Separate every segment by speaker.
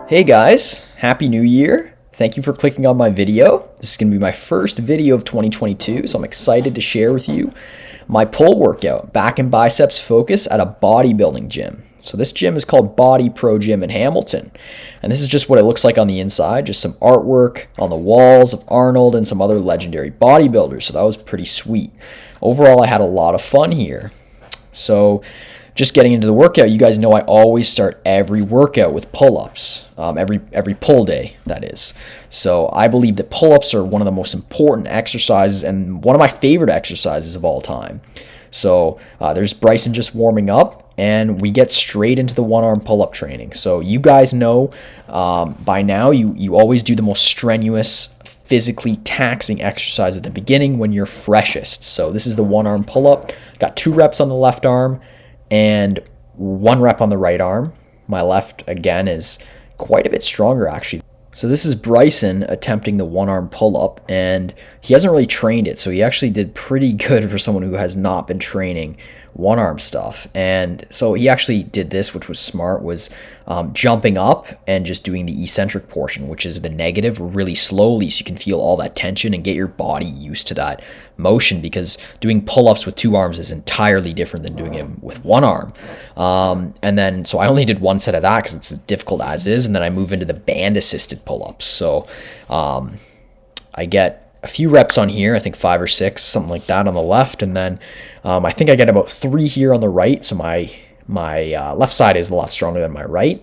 Speaker 1: Hey guys, Happy New Year. Thank you for clicking on my video. This is going to be my first video of 2022, so I'm excited to share with you my pull workout, back and biceps focus at a bodybuilding gym. So this gym is called Body Pro Gym in Hamilton. And this is just what it looks like on the inside, just some artwork on the walls of Arnold and some other legendary bodybuilders. So that was pretty sweet. Overall, I had a lot of fun here. So just getting into the workout, you guys know I always start every workout with pull-ups, every pull day, that is. So I believe that pull-ups are one of the most important exercises and one of my favorite exercises of all time. So there's Bryson just warming up, and we get straight into the one-arm pull-up training. So you guys know by now you always do the most strenuous, physically taxing exercise at the beginning when you're freshest. So this is the one-arm pull-up. Got 2 reps on the left arm and 1 rep on the right arm. My left, again, is quite a bit stronger, actually. So this is Bryson attempting the one-arm pull-up, and he hasn't really trained it, so he actually did pretty good for someone who has not been training one-arm stuff. And so he actually did this, which was smart, was jumping up and just doing the eccentric portion, which is the negative, really slowly, so you can feel all that tension and get your body used to that motion, because doing pull-ups with 2 arms is entirely different than doing it with 1 arm. And then, so I only did 1 set of that because it's as difficult as is, and then I move into the band-assisted pull-ups. So I get a few reps on here, I think 5 or 6, something like that on the left, and then I think I get about 3 here on the right, so my left side is a lot stronger than my right,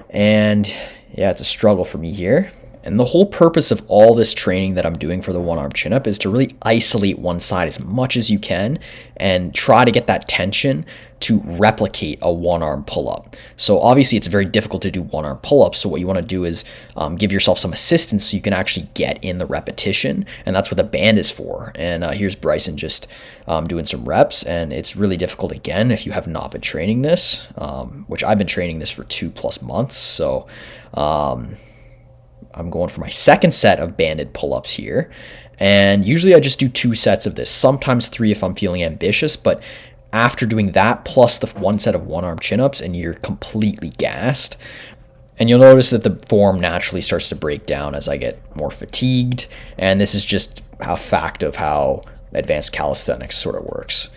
Speaker 1: and yeah, it's a struggle for me here. And the whole purpose of all this training that I'm doing for the one-arm chin-up is to really isolate one side as much as you can and try to get that tension to replicate a one-arm pull-up. So obviously it's very difficult to do one-arm pull-ups, so what you want to do is give yourself some assistance so you can actually get in the repetition, and that's what the band is for. And here's Bryson just doing some reps, and it's really difficult again if you have not been training this, which I've been training this for 2+ months. So I'm going for my second set of banded pull-ups here, and usually I just do 2 sets of this, sometimes 3 if I'm feeling ambitious, but after doing that plus the 1 set of one-arm chin-ups, and you're completely gassed. And you'll notice that the form naturally starts to break down as I get more fatigued, and this is just a fact of how advanced calisthenics sort of works.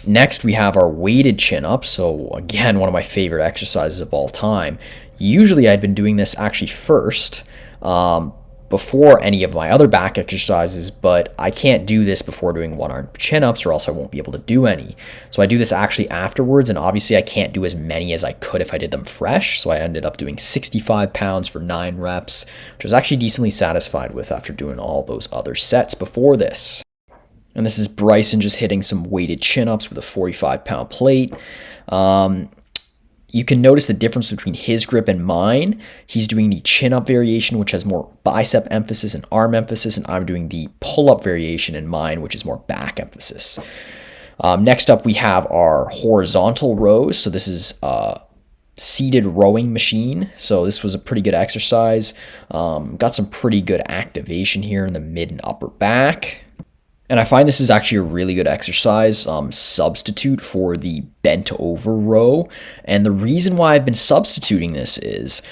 Speaker 1: Next, we have our weighted chin-up. So again, one of my favorite exercises of all time. Usually I'd been doing this actually first before any of my other back exercises, but I can't do this before doing one-arm chin-ups or else I won't be able to do any. So I do this actually afterwards, and obviously I can't do as many as I could if I did them fresh, so I ended up doing 65 pounds for 9 reps, which I was actually decently satisfied with after doing all those other sets before this. And this is Bryson just hitting some weighted chin-ups with a 45-pound plate. You can notice the difference between his grip and mine. He's doing the chin-up variation, which has more bicep emphasis and arm emphasis, and I'm doing the pull-up variation in mine, which is more back emphasis. Next up, we have our horizontal rows. So this is a seated rowing machine. So this was a pretty good exercise. Got some pretty good activation here in the mid and upper back. And I find this is actually a really good exercise substitute for the bent over row. And the reason why I've been substituting this is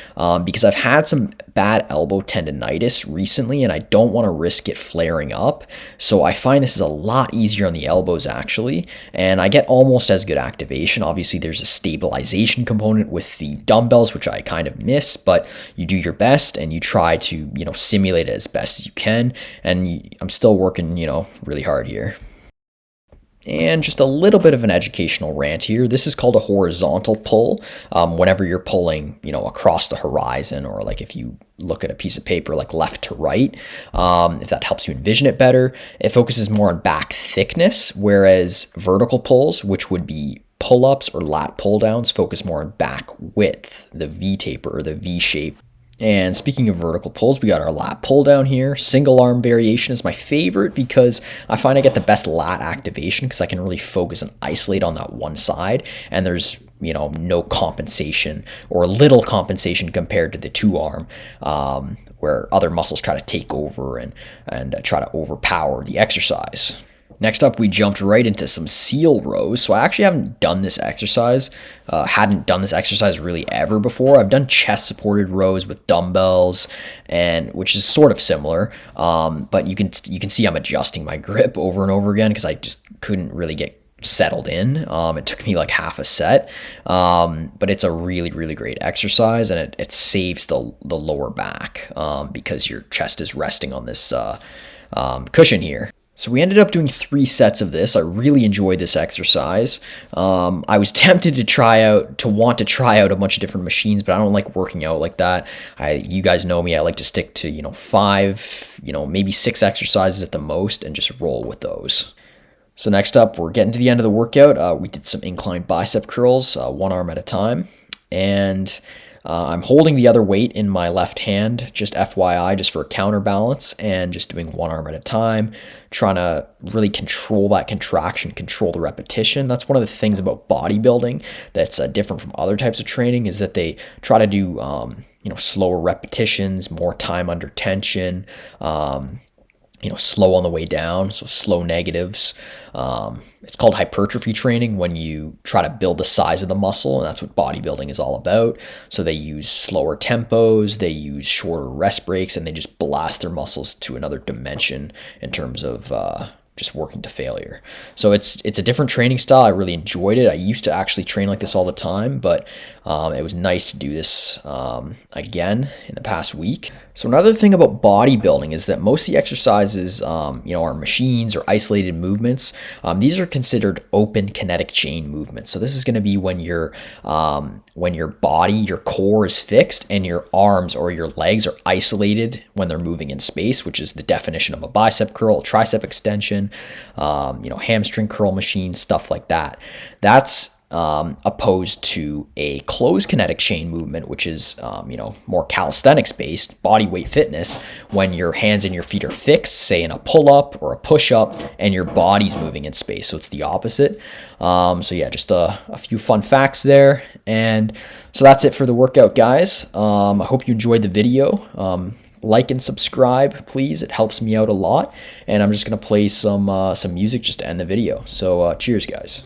Speaker 1: because I've had some bad elbow tendonitis recently, and I don't want to risk it flaring up. So I find this is a lot easier on the elbows actually, and I get almost as good activation. Obviously there's a stabilization component with the dumbbells, which I kind of miss, but you do your best and you try to, simulate it as best as you can. And I'm still working, really hard here. And just a little bit of an educational rant here. This is called a horizontal pull. Whenever you're pulling, across the horizon, or like if you look at a piece of paper like left to right, if that helps you envision it better, it focuses more on back thickness, whereas vertical pulls, which would be pull-ups or lat pull-downs, focus more on back width, the V taper or the V shape. And speaking of vertical pulls, we got our lat pull down here. Single arm variation is my favorite because I find I get the best lat activation because I can really focus and isolate on that one side, and there's no compensation or little compensation compared to the 2 arm, where other muscles try to take over and try to overpower the exercise. Next up, we jumped right into some seal rows. So I actually haven't done this exercise, hadn't done this exercise really ever before. I've done chest supported rows with dumbbells, and which is sort of similar. But you can see I'm adjusting my grip over and over again because I just couldn't really get settled in. It took me like half a set, but it's a really, really great exercise, and it saves the lower back because your chest is resting on this cushion here. So we ended up doing 3 sets of this. I really enjoyed this exercise. I was tempted to want to try out a bunch of different machines, but I don't like working out like that. You guys know me. I like to stick to 5, maybe 6 exercises at the most, and just roll with those. So next up, we're getting to the end of the workout. We did some incline bicep curls, one arm at a time, and I'm holding the other weight in my left hand, just FYI, just for a counterbalance, and just doing one arm at a time, trying to really control that contraction, control the repetition. That's one of the things about bodybuilding that's different from other types of training, is that they try to do slower repetitions, more time under tension, slow on the way down, so slow negatives. It's called hypertrophy training when you try to build the size of the muscle, and that's what bodybuilding is all about. So they use slower tempos, they use shorter rest breaks, and they just blast their muscles to another dimension in terms of just working to failure. So it's a different training style. I really enjoyed it. I used to actually train like this all the time, but it was nice to do this again in the past week. So another thing about bodybuilding is that most of the exercises, are machines or isolated movements. These are considered open kinetic chain movements. So this is going to be when your body, your core is fixed, and your arms or your legs are isolated when they're moving in space, which is the definition of a bicep curl, a tricep extension, hamstring curl machine, stuff like that. That's opposed to a closed kinetic chain movement, which is more calisthenics based, body weight fitness, when your hands and your feet are fixed, say in a pull-up or a push-up, and your body's moving in space. So it's the opposite. So yeah, just a few fun facts there. And so that's it for the workout, guys. I hope you enjoyed the video. Like and subscribe, please. It helps me out a lot. And I'm just going to play some music just to end the video. So cheers, guys.